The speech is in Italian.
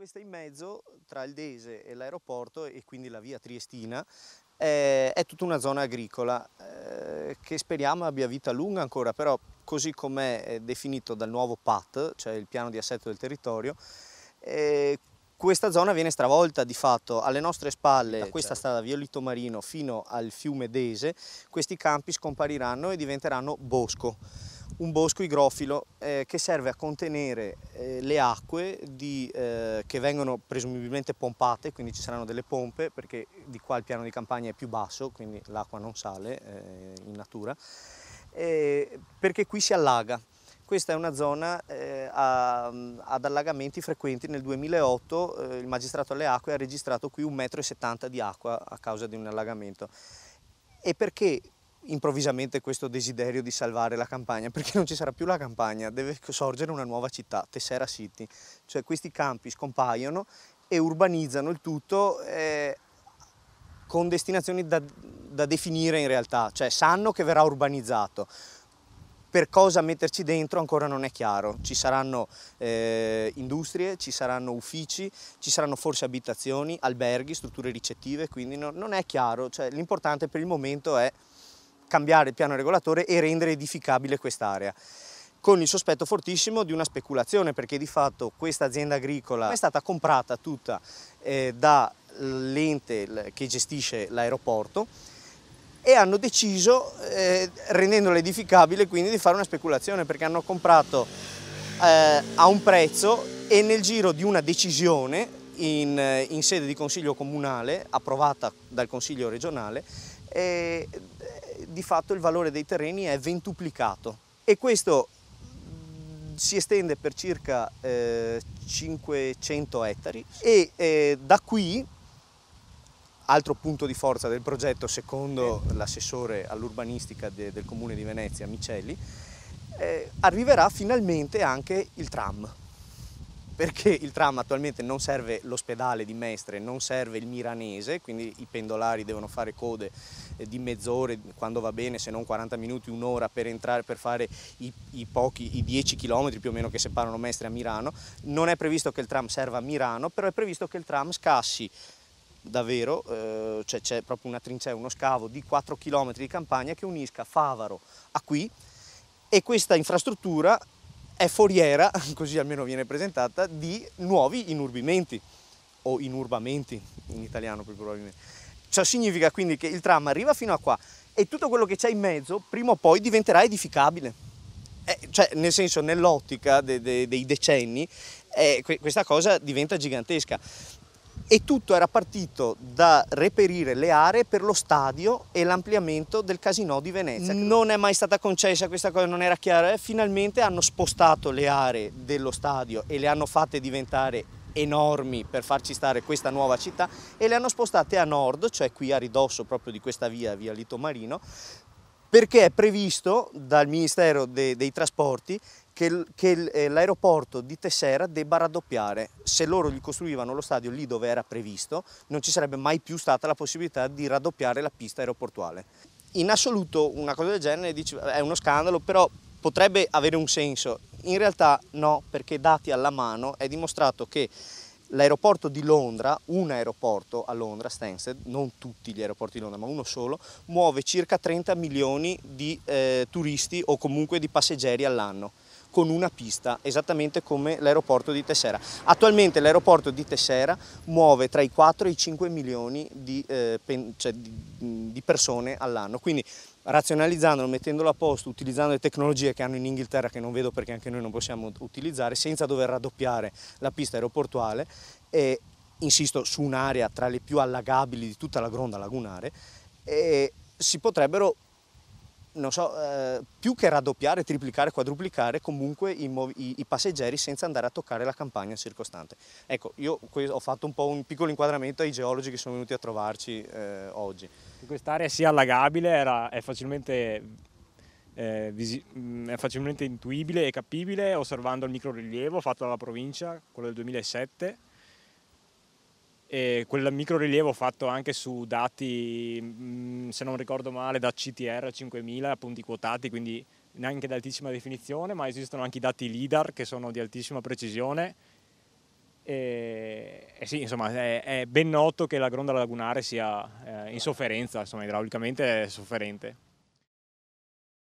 Questa in mezzo tra il Dese e l'aeroporto e quindi la via Triestina è tutta una zona agricola che speriamo abbia vita lunga ancora, però così com'è definito dal nuovo PAT, cioè il piano di assetto del territorio, questa zona viene stravolta di fatto. Alle nostre spalle, da questa strada via Litomarino fino al fiume Dese, questi campi scompariranno e diventeranno bosco. Un bosco igrofilo che serve a contenere le acque che vengono presumibilmente pompate, quindi ci saranno delle pompe, perché di qua il piano di campagna è più basso, quindi l'acqua non sale in natura, perché qui si allaga. Questa è una zona ad allagamenti frequenti. Nel 2008 il magistrato alle acque ha registrato qui 1,70 m di acqua a causa di un allagamento. E perché improvvisamente questo desiderio di salvare la campagna? Perché non ci sarà più la campagna, deve sorgere una nuova città, Tessera City. Cioè questi campi scompaiono e urbanizzano il tutto con destinazioni da definire in realtà, cioè sanno che verrà urbanizzato. Per cosa metterci dentro ancora non è chiaro. Ci saranno industrie, ci saranno uffici, ci saranno forse abitazioni, alberghi, strutture ricettive, quindi non è chiaro. Cioè, l'importante per il momento è cambiare il piano regolatore e rendere edificabile quest'area, con il sospetto fortissimo di una speculazione, perché di fatto questa azienda agricola è stata comprata tutta dall'ente che gestisce l'aeroporto, e hanno deciso, rendendola edificabile, quindi di fare una speculazione, perché hanno comprato a un prezzo e nel giro di una decisione in sede di consiglio comunale, approvata dal consiglio regionale, di fatto il valore dei terreni è ventuplicato, e questo si estende per circa 500 ettari e da qui, altro punto di forza del progetto secondo l'assessore all'urbanistica del Comune di Venezia, Micelli, arriverà finalmente anche il tram. Perché il tram attualmente non serve l'ospedale di Mestre, non serve il Miranese, quindi i pendolari devono fare code di mezz'ora, quando va bene, se non 40 minuti, un'ora per entrare, per fare i 10 km più o meno che separano Mestre a Milano. Non è previsto che il tram serva a Milano, però è previsto che il tram scassi davvero, cioè c'è proprio una trincea, uno scavo di 4 km di campagna che unisca Favaro a qui, e questa infrastruttura è foriera, così almeno viene presentata, di nuovi inurbimenti, o inurbamenti in italiano più probabilmente. Ciò significa quindi che il tram arriva fino a qua e tutto quello che c'è in mezzo prima o poi diventerà edificabile. Cioè, nel senso, nell'ottica dei decenni, questa cosa diventa gigantesca. E tutto era partito da reperire le aree per lo stadio e l'ampliamento del Casinò di Venezia. Non è mai stata concessa questa cosa, non era chiara. Finalmente hanno spostato le aree dello stadio e le hanno fatte diventare enormi per farci stare questa nuova città, e le hanno spostate a nord, cioè qui a ridosso proprio di questa via Litomarino, perché è previsto dal Ministero dei Trasporti che l'aeroporto di Tessera debba raddoppiare. Se loro gli costruivano lo stadio lì dove era previsto, non ci sarebbe mai più stata la possibilità di raddoppiare la pista aeroportuale. In assoluto una cosa del genere è uno scandalo, però potrebbe avere un senso. In realtà no, perché dati alla mano è dimostrato che l'aeroporto di Londra, un aeroporto a Londra, Stansted, non tutti gli aeroporti di Londra ma uno solo, muove circa 30 milioni di turisti o comunque di passeggeri all'anno, con una pista, esattamente come l'aeroporto di Tessera. Attualmente l'aeroporto di Tessera muove tra i 4 e i 5 milioni di persone all'anno, quindi razionalizzandolo, mettendolo a posto, utilizzando le tecnologie che hanno in Inghilterra, che non vedo perché anche noi non possiamo utilizzare, senza dover raddoppiare la pista aeroportuale, e insisto, su un'area tra le più allagabili di tutta la gronda lagunare, si potrebbero, non so, più che raddoppiare, triplicare, quadruplicare comunque i passeggeri senza andare a toccare la campagna circostante. Ecco, io ho fatto un po' un piccolo inquadramento ai geologi che sono venuti a trovarci oggi. Quest'area sia allagabile, è facilmente intuibile e capibile osservando il microrilievo fatto dalla provincia, quello del 2007, e quel microrilievo fatto anche su dati, se non ricordo male, da CTR 5000, punti quotati, quindi neanche di altissima definizione, ma esistono anche i dati LIDAR che sono di altissima precisione, E sì, insomma, è ben noto che la gronda lagunare sia in sofferenza, insomma, idraulicamente è sofferente.